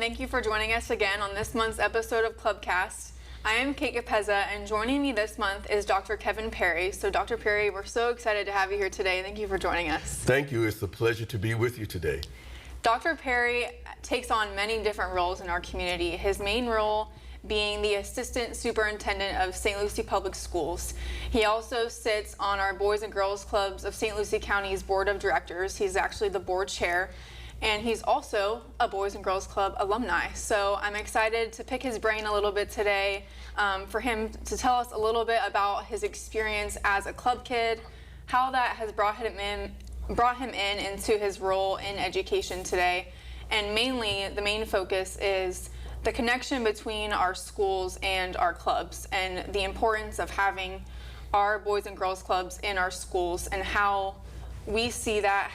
thank you for joining us again on this month's episode of Clubcast. I am Kate Capezza, and joining me this month is Dr. Kevin Perry. So Dr. Perry, we're so excited to have you here today. Thank you for joining us. Thank you. It's a pleasure to be with you today. Dr. Perry takes on many different roles in our community. His main role being the Assistant Superintendent of St. Lucie Public Schools. He also sits on our Boys and Girls Clubs of St. Lucie County's Board of Directors. He's actually the board chair, and he's also a Boys and Girls Club alumni. So I'm excited to pick his brain a little bit today, for him to tell us a little bit about his experience as a club kid, how that has brought him in into his role in education today, and mainly the main focus is the connection between our schools and our clubs and the importance of having our Boys and Girls Clubs in our schools and how we see that,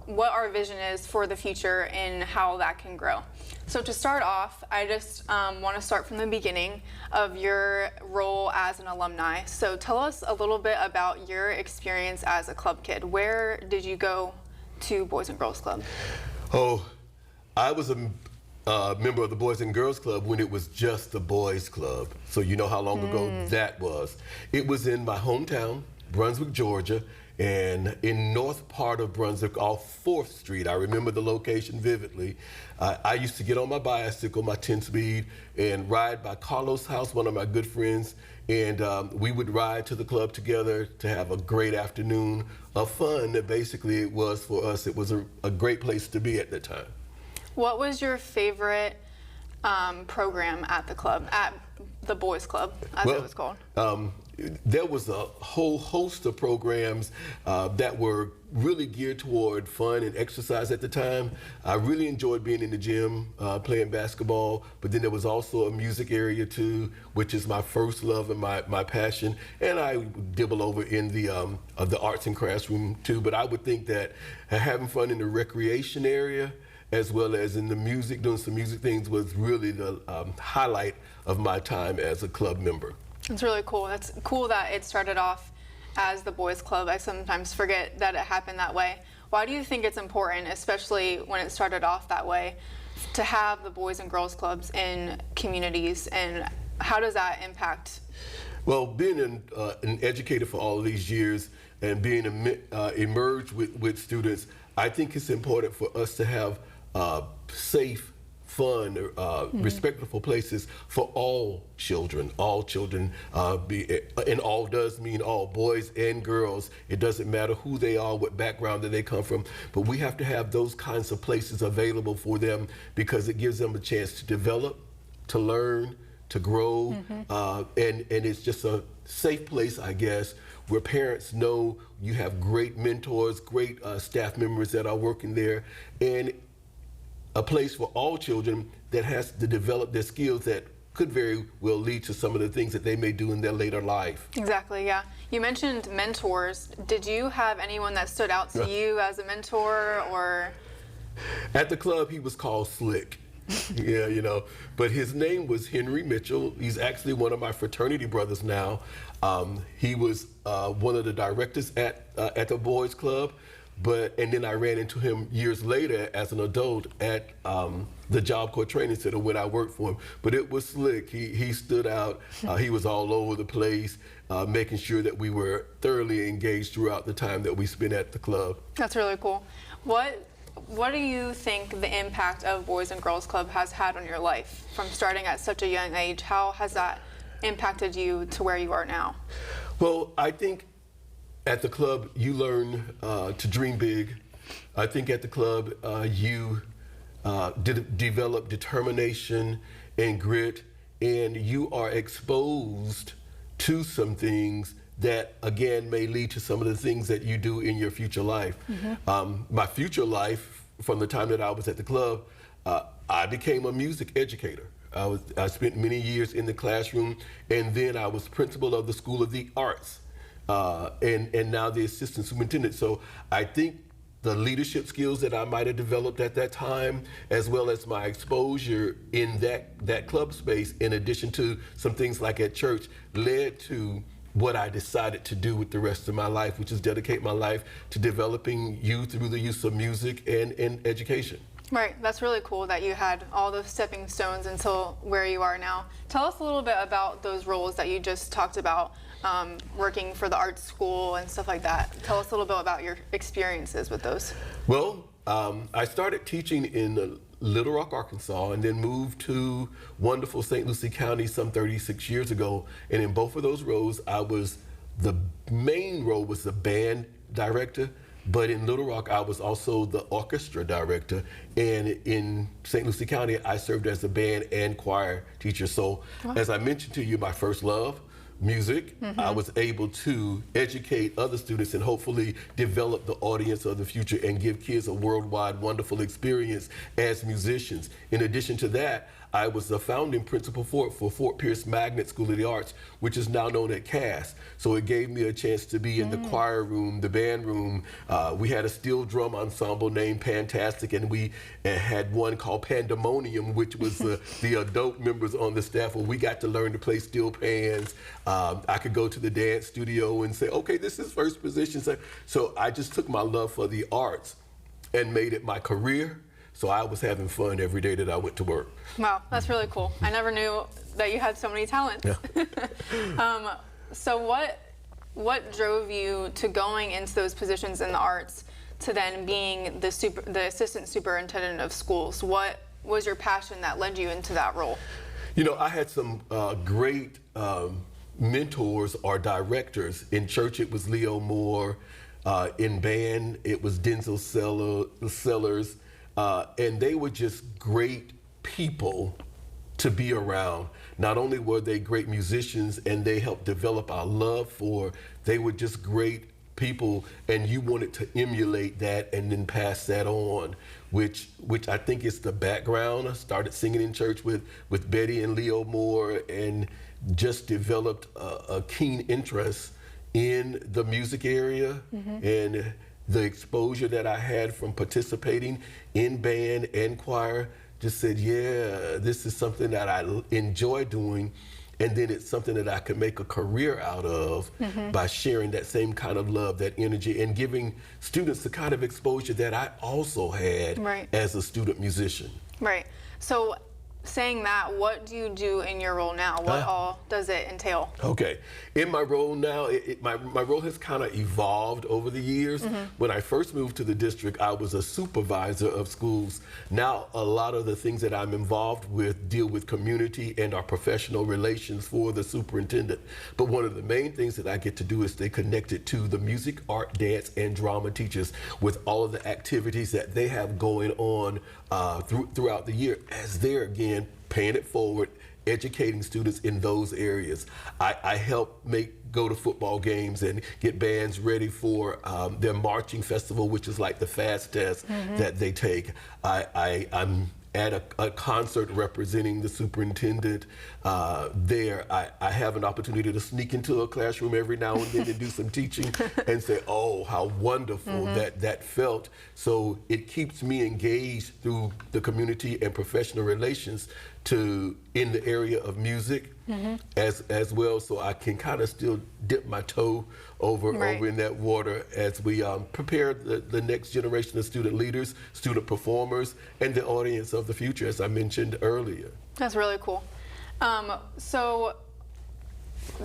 what our vision is for the future and how that can grow. So to start off, I just want to start from the beginning of your role as an alumni. So tell us a little bit about your experience as a club kid. Where did you go to Boys and Girls Club? Oh, I was a member of the Boys and Girls Club when it was just the Boys Club. So you know how long ago that was. It was in my hometown, Brunswick, Georgia, and in north part of Brunswick off 4th Street. I remember the location vividly. I used to get on my bicycle, my 10-speed, and ride by Carlos' house, one of my good friends, and we would ride to the club together to have a great afternoon of fun. That basically it was for us. It was a great place to be at that time. What was your favorite program at the club, at the Boys Club, as it was called? There was a whole host of programs that were really geared toward fun and exercise at the time. I really enjoyed being in the gym, playing basketball, but then there was also a music area too, which is my first love and my passion. And I dibble over in the arts and crafts room too, but I would think that having fun in the recreation area as well as in the music, doing some music things was really the highlight of my time as a club member. It's really cool. That's cool that it started off as the Boys Club. I sometimes forget that it happened that way. Why do you think it's important, especially when it started off that way, to have the Boys and Girls Clubs in communities, and how does that impact? Well, being an educator for all of these years and being emerged with students, I think it's important for us to have safe, fun, respectful places for all children. All children, and all does mean all, boys and girls. It doesn't matter who they are, what background that they come from, but we have to have those kinds of places available for them because it gives them a chance to develop, to learn, to grow, and it's just a safe place, I guess, where parents know you have great mentors, great staff members that are working there, and a place for all children that has to develop their skills that could very well lead to some of the things that they may do in their later life. Exactly, yeah. You mentioned mentors. Did you have anyone that stood out to you as a mentor, or? At the club, he was called Slick. Yeah, you know, but his name was Henry Mitchell. He's actually one of my fraternity brothers now. He was one of the directors at the Boys Club. And then I ran into him years later as an adult at the Job Corps Training Center when I worked for him. But it was Slick. He stood out. He was all over the place, making sure that we were thoroughly engaged throughout the time that we spent at the club. That's really cool. What do you think the impact of Boys and Girls Club has had on your life from starting at such a young age? How has that impacted you to where you are now? Well, I think at the club, you learn to dream big. I think at the club, you develop determination and grit, and you are exposed to some things that, again, may lead to some of the things that you do in your future life. My future life, from the time that I was at the club, I became a music educator. I spent many years in the classroom, and then I was principal of the School of the Arts. And now the assistant superintendent. So I think the leadership skills that I might have developed at that time, as well as my exposure in that club space, in addition to some things like at church, led to what I decided to do with the rest of my life, which is dedicate my life to developing youth through the use of music and education. Right, that's really cool that you had all those stepping stones until where you are now. Tell us a little bit about those roles that you just talked about, working for the art school and stuff like that. Tell us a little bit about your experiences with those. Well, I started teaching in Little Rock, Arkansas, and then moved to wonderful St. Lucie County some 36 years ago. And in both of those roles, the main role was the band director, but in Little Rock, I was also the orchestra director. And in St. Lucie County, I served as the band and choir teacher. So as I mentioned to you, my first love, music, I was able to educate other students and hopefully develop the audience of the future and give kids a worldwide wonderful experience as musicians. In addition to that, I was the founding principal for Fort Pierce Magnet School of the Arts, which is now known as CAS. So it gave me a chance to be in the choir room, the band room. We had a steel drum ensemble named Pantastic, and we had one called Pandemonium, which was the adult members on the staff where we got to learn to play steel pans. I could go to the dance studio and say, okay, this is first position. So I just took my love for the arts and made it my career. So I was having fun every day that I went to work. Wow, that's really cool. I never knew that you had so many talents. Yeah. So what drove you to going into those positions in the arts to then being the assistant superintendent of schools? What was your passion that led you into that role? You know, I had some great mentors or directors. In church, it was Leo Moore. In band, it was Denzel Sellers. And they were just great people to be around. Not only were they great musicians and they helped develop our love for, they were just great people, and you wanted to emulate that and then pass that on, which I think is the background. I started singing in church with Betty and Leo Moore and just developed a keen interest in the music area and the exposure that I had from participating in band and choir. Just said, yeah, this is something that I enjoy doing, and then it's something that I could make a career out of by sharing that same kind of love, that energy, and giving students the kind of exposure that I also had as a student musician. Right. So saying that, what do you do in your role now? What all does it entail? Okay. In my role now, my role has kind of evolved over the years. When I first moved to the district, I was a supervisor of schools. Now, a lot of the things that I'm involved with deal with community and our professional relations for the superintendent. But one of the main things that I get to do is stay connected to the music, art, dance, and drama teachers with all of the activities that they have going on throughout the year as they're, again, paying it forward, educating students in those areas. I help go to football games and get bands ready for their marching festival, which is like the fast test that they take. I'm at a concert representing the superintendent there. I have an opportunity to sneak into a classroom every now and then to do some teaching and say, oh, how wonderful that felt. So it keeps me engaged through the community and professional relations in the area of music as well, so I can kind of still dip my toe over in that water as we prepare the next generation of student leaders, student performers, and the audience of the future, as I mentioned earlier. That's really cool. So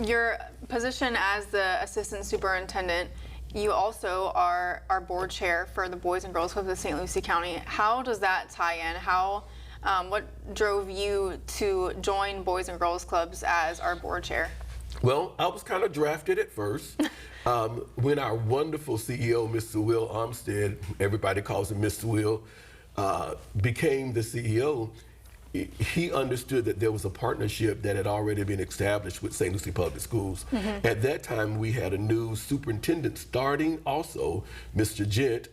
your position as the assistant superintendent, you also are our board chair for the Boys and Girls Clubs of St. Lucie County. How does that tie in? What drove you to join Boys and Girls Clubs as our board chair? Well, I was kind of drafted at first. When our wonderful CEO, Mr. Will Armstead, everybody calls him Mr. Will, became the CEO, he understood that there was a partnership that had already been established with St. Lucie Public Schools. At that time, we had a new superintendent starting also, Mr. Gent,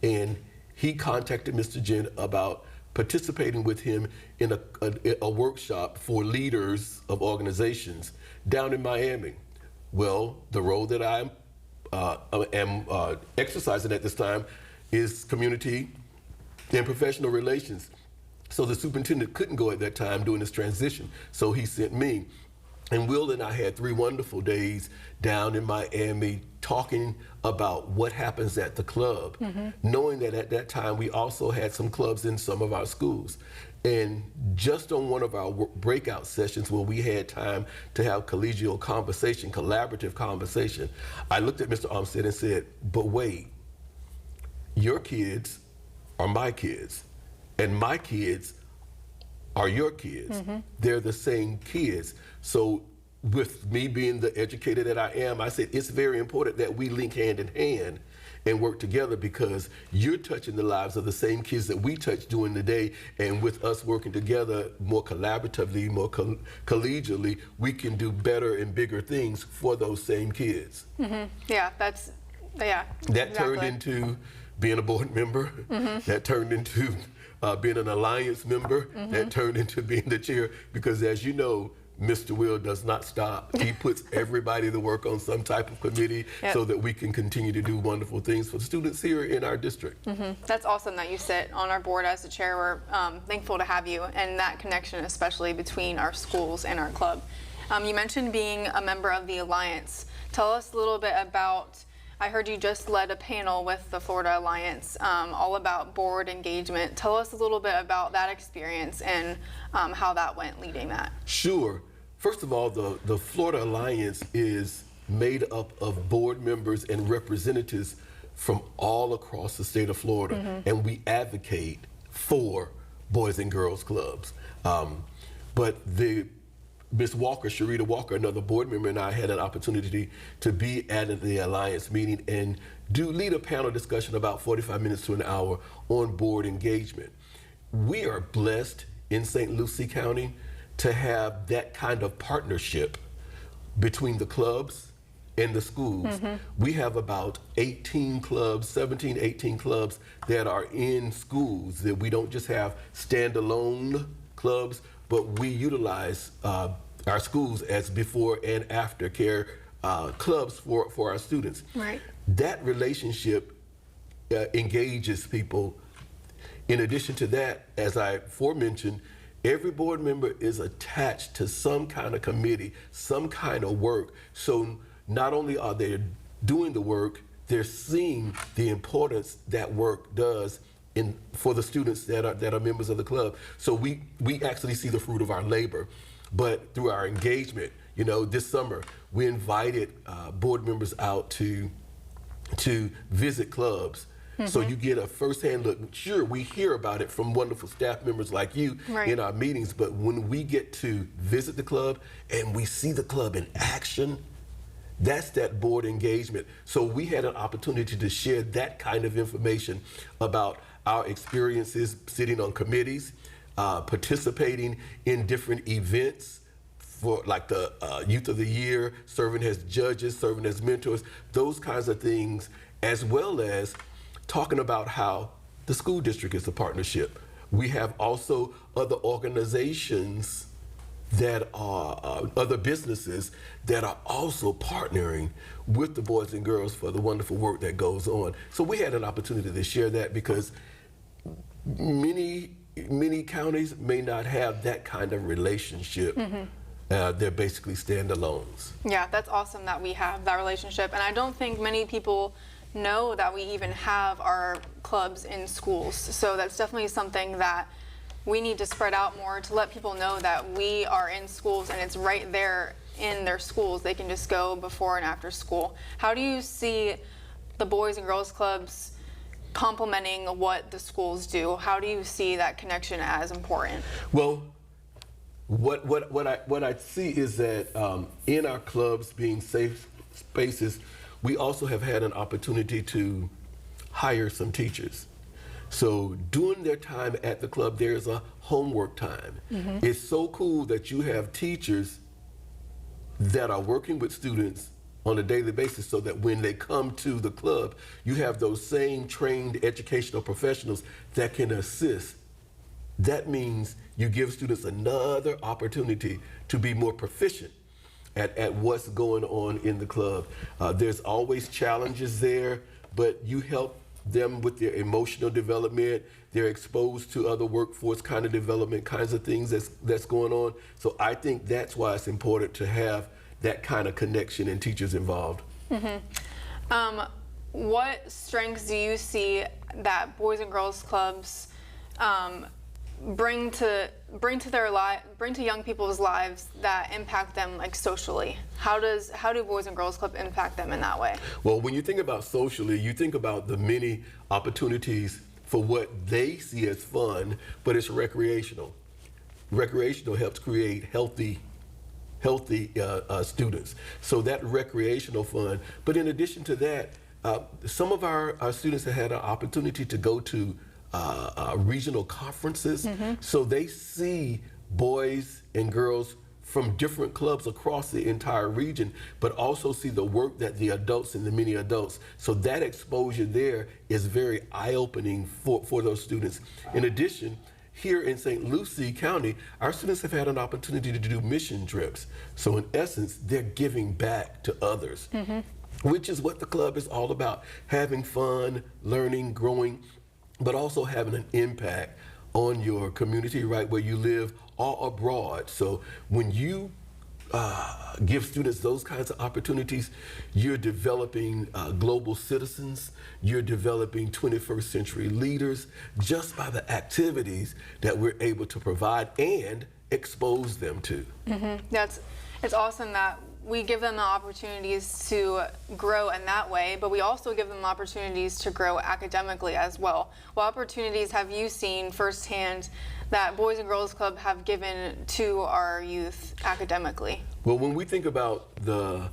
and he contacted Mr. Gent about participating with him in a workshop for leaders of organizations down in Miami. Well, the role that I am exercising at this time is community and professional relations. So the superintendent couldn't go at that time during this transition, so he sent me. And Will and I had 3 wonderful days down in Miami talking about what happens at the club, knowing that at that time we also had some clubs in some of our schools. And just on one of our breakout sessions where we had time to have collegial conversation, collaborative conversation, I looked at Mr. Armstead and said, but wait, your kids are my kids, and my kids are your kids. They're the same kids. So with me being the educator that I am, I said it's very important that we link hand in hand and work together, because you're touching the lives of the same kids that we touch during the day, and with us working together more collaboratively, more collegially, we can do better and bigger things for those same kids. Yeah, that exactly. Turned into being a board member, that turned into being an alliance member, that turned into being the chair, because as you know, Mr. Will does not stop. He puts everybody to work on some type of committee so that we can continue to do wonderful things for students here in our district. That's awesome that you sit on our board as the chair. We're thankful to have you, and that connection especially between our schools and our club. You mentioned being a member of the Alliance. Tell us a little bit about, I heard you just led a panel with the Florida Alliance all about board engagement. Tell us a little bit about that experience and how that went leading that. Sure. First of all, the Florida Alliance is made up of board members and representatives from all across the state of Florida, and we advocate for boys and girls clubs. But Ms. Walker, Sharita Walker, another board member, and I had an opportunity to be at the Alliance meeting and lead a panel discussion about 45 minutes to an hour on board engagement. We are blessed in St. Lucie County to have that kind of partnership between the clubs and the schools. We have about 18 clubs, 17, 18 clubs that are in schools, that we don't just have standalone clubs, but we utilize our schools as before and after care clubs for our students. Right. That relationship engages people. In addition to that, as I aforementioned, every board member is attached to some kind of committee, some kind of work. So not only are they doing the work, they're seeing the importance that work does for the students that are members of the club. So we actually see the fruit of our labor. But through our engagement, this summer, we invited board members out to visit clubs. So you get a firsthand look. Sure, we hear about it from wonderful staff members like you in our meetings, but when we get to visit the club and we see the club in action, that's that board engagement. So we had an opportunity to share that kind of information about our experiences sitting on committees, participating in different events for like the Youth of the Year, serving as judges, serving as mentors, those kinds of things, as well as talking about how the school district is a partnership. We have also other organizations that are, other businesses that are also partnering with the boys and girls for the wonderful work that goes on. So we had an opportunity to share that, because many counties may not have that kind of relationship. They're basically standalones. Yeah, that's awesome that we have that relationship. And I don't think many people know that we even have our clubs in schools. So that's definitely something that we need to spread out more, to let people know that we are in schools and it's right there in their schools. They can just go before and after school. How do you see the Boys and Girls Clubs complementing what the schools do? How do you see that connection as important? Well, what I see is that in our clubs being safe spaces, we also have had an opportunity to hire some teachers. So during their time at the club, there's a homework time. It's so cool that you have teachers that are working with students on a daily basis, so that when they come to the club, you have those same trained educational professionals that can assist. That means you give students another opportunity to be more proficient at what's going on in the club. There's always challenges there, but you help them with their emotional development. They're exposed to other workforce kind of development kinds of things that's going on. So I think that's why it's important to have that kind of connection and teachers involved. What strengths do you see that Boys and Girls Clubs bring to young people's lives that impact them like socially? How do Boys and Girls Club impact them in that way? Well, when you think about socially, you think about the many opportunities for what they see as fun, but it's recreational. Recreational helps create healthy students. So that recreational fun. But in addition to that, some of our students have had an opportunity to go to regional conferences. So they see boys and girls from different clubs across the entire region, but also see the work that the adults and the mini adults. So that exposure there is very eye-opening for those students. In addition, here in St. Lucie County, our students have had an opportunity to do mission trips. So in essence, they're giving back to others, which is what the club is all about, having fun, learning, growing, but also having an impact on your community right where you live or abroad. So when you give students those kinds of opportunities, you're developing global citizens, you're developing 21st century leaders just by the activities that we're able to provide and expose them to. It's awesome that we give them the opportunities to grow in that way, but we also give them opportunities to grow academically as well. What opportunities have you seen firsthand that Boys and Girls Club have given to our youth academically? Well, when we think about the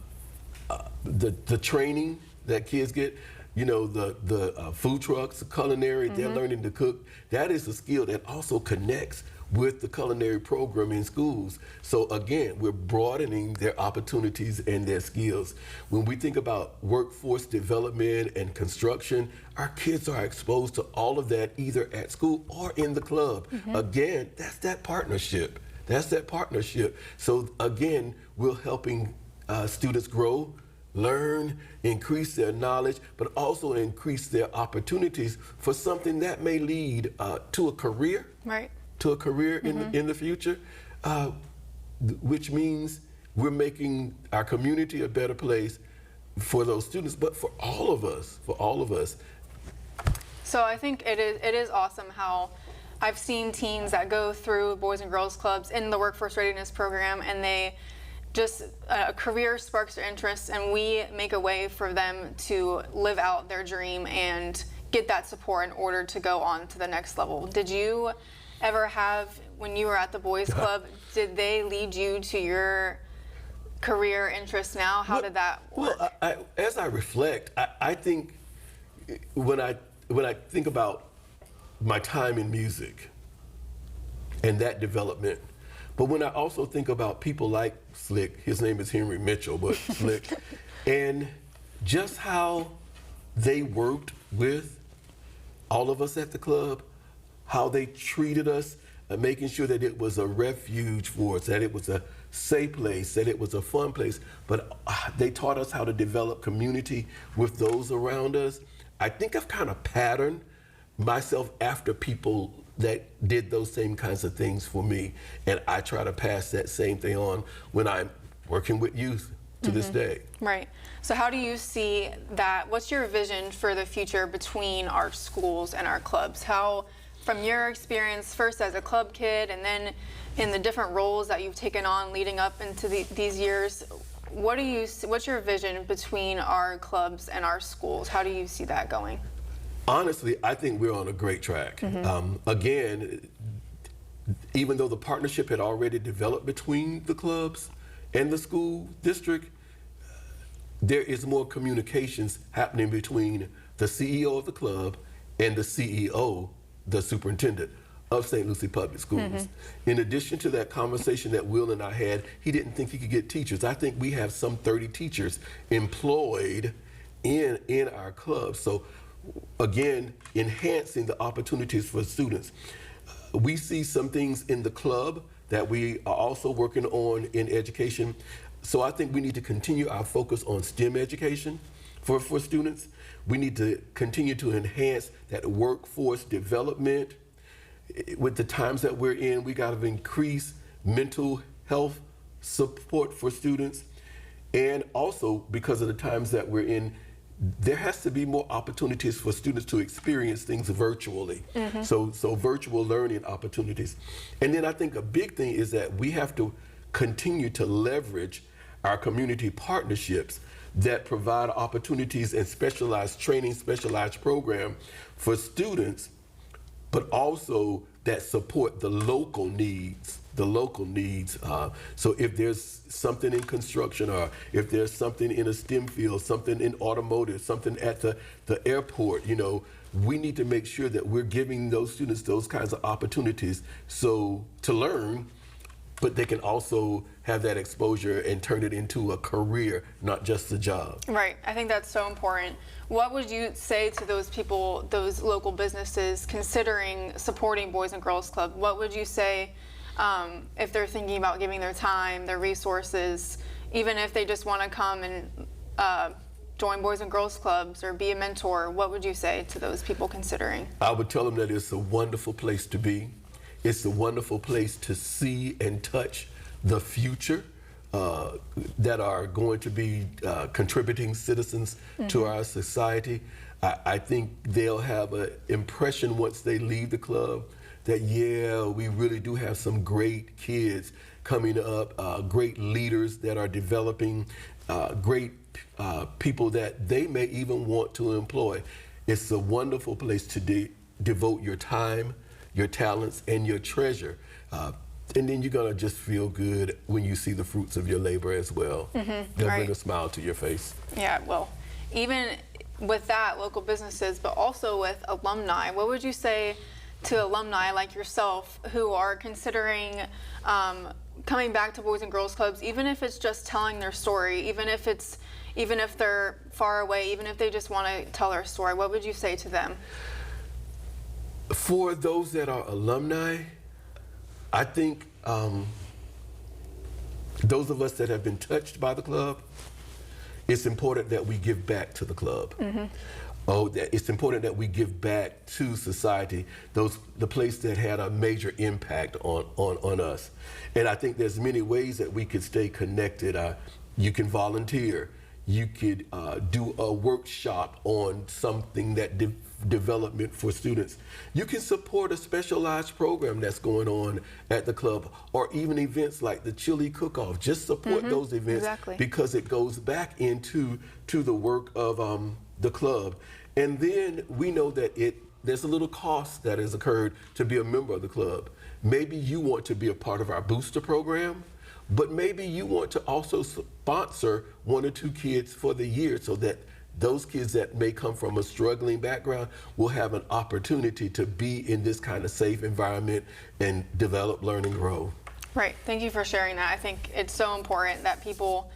training that kids get, you know, the food trucks, the culinary, they're learning to cook. That is a skill that also connects with the culinary program in schools. So again, we're broadening their opportunities and their skills. When we think about workforce development and construction, our kids are exposed to all of that either at school or in the club. Again, that's that partnership. So again, we're helping students grow, learn, increase their knowledge, but also increase their opportunities for something that may lead to a career. Right. To a career in the future, which means we're making our community a better place for those students, but for all of us, So I think it is awesome how I've seen teens that go through Boys and Girls Clubs in the Workforce Readiness Program, and they just a career sparks their interest, and we make a way for them to live out their dream and get that support in order to go on to the next level. Did you ever have, when you were at the Boys Club, did they lead you to your career interest now? How did that work? Well, as I reflect, I think when I think about my time in music and that development, but when I also think about people like Slick, his name is Henry Mitchell, but Slick, and just how they worked with all of us at the club, how they treated us, making sure that it was a refuge for us, that it was a safe place, that it was a fun place, but they taught us how to develop community with those around us. I think I've kind of patterned myself after people that did those same kinds of things for me, and I try to pass that same thing on when I'm working with youth to this day. Right. So how do you see that? What's your vision for the future between our schools and our clubs? How, from your experience first as a club kid and then in the different roles that you've taken on leading up into these years, what's your vision between our clubs and our schools? How do you see that going? Honestly, I think we're on a great track. Again, even though the partnership had already developed between the clubs and the school district, there is more communications happening between the CEO of the club and the CEO, the superintendent of St. Lucie Public Schools. In addition to that conversation that Will and I had, he didn't think he could get teachers. I think we have some 30 teachers employed in our club. So again, enhancing the opportunities for students. We see some things in the club that we are also working on in education. So I think we need to continue our focus on STEM education for students. We need to continue to enhance that workforce development. With the times that we're in, we got to increase mental health support for students. And also, because of the times that we're in, there has to be more opportunities for students to experience things virtually. So virtual learning opportunities. And then I think a big thing is that we have to continue to leverage our community partnerships that provide opportunities and specialized training, specialized program for students, but also that support the local needs. So if there's something in construction, or if there's something in a STEM field, something in automotive, something at the airport, you know, we need to make sure that we're giving those students those kinds of opportunities to learn, but they can also have that exposure and turn it into a career, not just a job. Right. I think that's so important. What would you say to those people, those local businesses considering supporting Boys and Girls Club? What would you say if they're thinking about giving their time, their resources, even if they just want to come and join Boys and Girls Clubs or be a mentor? What would you say to those people considering? I would tell them that it's a wonderful place to be. It's a wonderful place to see and touch the future that are going to be contributing citizens to our society. I think they'll have an impression once they leave the club that, yeah, we really do have some great kids coming up, great leaders that are developing, great people that they may even want to employ. It's a wonderful place to devote your time, your talents, and your treasure. And then you're gonna just feel good when you see the fruits of your labor as well. They'll bring a smile to your face. Yeah, well, even with that, local businesses, but also with alumni, what would you say to alumni like yourself who are considering coming back to Boys and Girls Clubs, even if it's just telling their story, even if they're far away, even if they just want to tell their story? What would you say to them? For those that are alumni, I think those of us that have been touched by the club, it's important that we give back to the club. It's important that we give back to society, the place that had a major impact on us. And I think there's many ways that we could stay connected. You can volunteer. You could do a workshop on something that development for students. You can support a specialized program that's going on at the club, or even events like the chili cook-off. Just support those events because it goes back into the work of the club. And then we know that there's a little cost that has occurred to be a member of the club. Maybe you want to be a part of our booster program, but maybe you want to also sponsor 1 or 2 kids for the year so that those kids that may come from a struggling background will have an opportunity to be in this kind of safe environment and develop, learn, and grow. Right. Thank you for sharing that. I think it's so important that people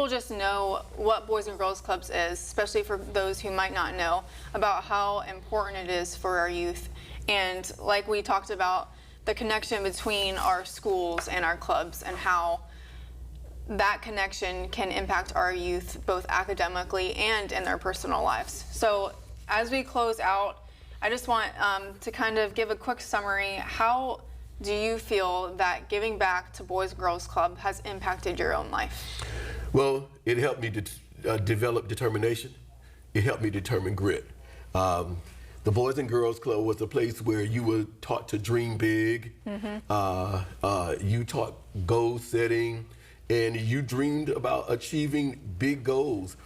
just know what Boys and Girls Clubs is, especially for those who might not know about how important it is for our youth. And like we talked about, the connection between our schools and our clubs and how that connection can impact our youth both academically and in their personal lives. So as we close out, I just want to kind of give a quick summary. How do you feel that giving back to Boys and Girls Club has impacted your own life? Well, it helped me to develop determination. It helped me determine grit. The Boys and Girls Club was a place where you were taught to dream big. You taught goal setting, and you dreamed about achieving big goals.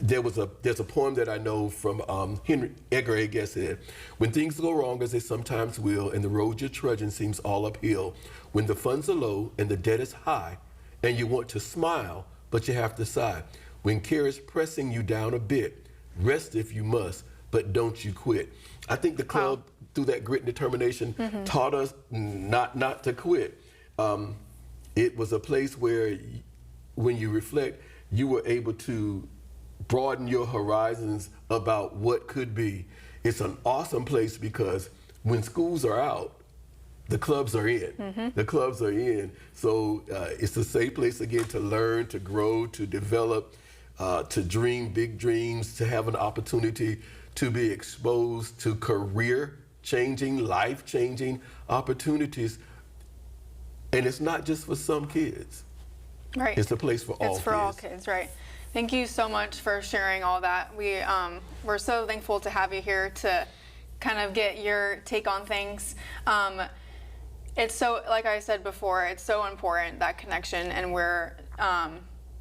There's a poem that I know from Edgar A. Guest said, "When things go wrong, as they sometimes will, and the road you're trudging seems all uphill, when the funds are low and the debt is high, and you want to smile, but you have to sigh. When care is pressing you down a bit, rest if you must, but don't you quit." I think the club, through that grit and determination, taught us not to quit. It was a place where, when you reflect, you were able to broaden your horizons about what could be. It's an awesome place because when schools are out, the clubs are in. The clubs are in. So it's a safe place again to learn, to grow, to develop. to dream big dreams, to have an opportunity to be exposed to career-changing, life-changing opportunities. And it's not just for some kids. Right. It's a place for all kids. It's for all kids, right. Thank you so much for sharing all that. We're so thankful to have you here to kind of get your take on things. It's so, like I said before, it's so important, that connection, and we're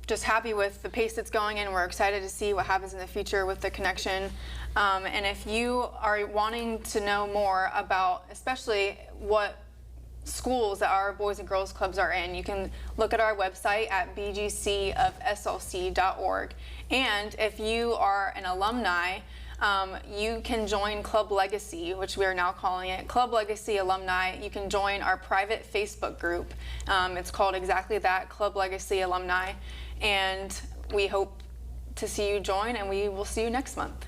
just happy with the pace it's going in. We're excited to see what happens in the future with the connection. And if you are wanting to know more about, especially what schools that our Boys and Girls Clubs are in, you can look at our website at bgcofslc.org. And if you are an alumni, you can join Club Legacy, which we are now calling it Club Legacy Alumni. You can join our private Facebook group. It's called exactly that, Club Legacy Alumni. And we hope to see you join, and we will see you next month.